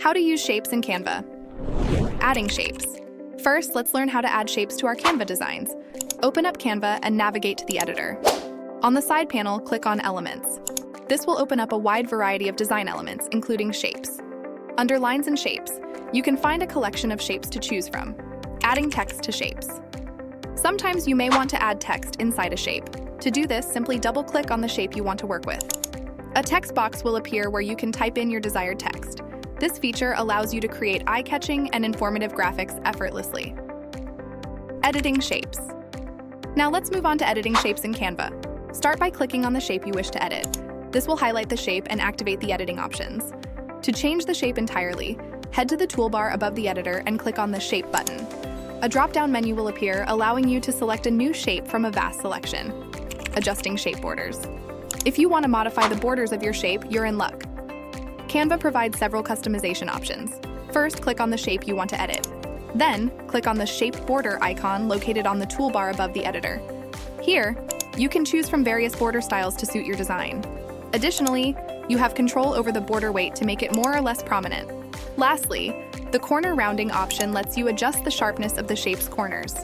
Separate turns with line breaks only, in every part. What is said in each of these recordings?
How to use shapes in Canva. Adding shapes. First, let's learn how to add shapes to our Canva designs. Open up Canva and navigate to the editor. On the side panel, click on Elements. This will open up a wide variety of design elements, including shapes. Under Lines and Shapes, you can find a collection of shapes to choose from. Adding text to shapes. Sometimes you may want to add text inside a shape. To do this, simply double-click on the shape you want to work with. A text box will appear where you can type in your desired text. This feature allows you to create eye-catching and informative graphics effortlessly. Editing shapes. Now let's move on to editing shapes in Canva. Start by clicking on the shape you wish to edit. This will highlight the shape and activate the editing options. To change the shape entirely, head to the toolbar above the editor and click on the Shape button. A drop-down menu will appear, allowing you to select a new shape from a vast selection. Adjusting shape borders. If you want to modify the borders of your shape, you're in luck. Canva provides several customization options. First, click on the shape you want to edit. Then, click on the Shape Border icon located on the toolbar above the editor. Here, you can choose from various border styles to suit your design. Additionally, you have control over the border weight to make it more or less prominent. Lastly, the corner rounding option lets you adjust the sharpness of the shape's corners.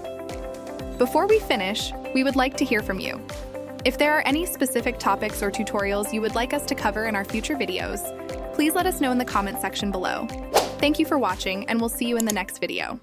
Before we finish, we would like to hear from you. If there are any specific topics or tutorials you would like us to cover in our future videos, please let us know in the comment section below. Thank you for watching, and we'll see you in the next video.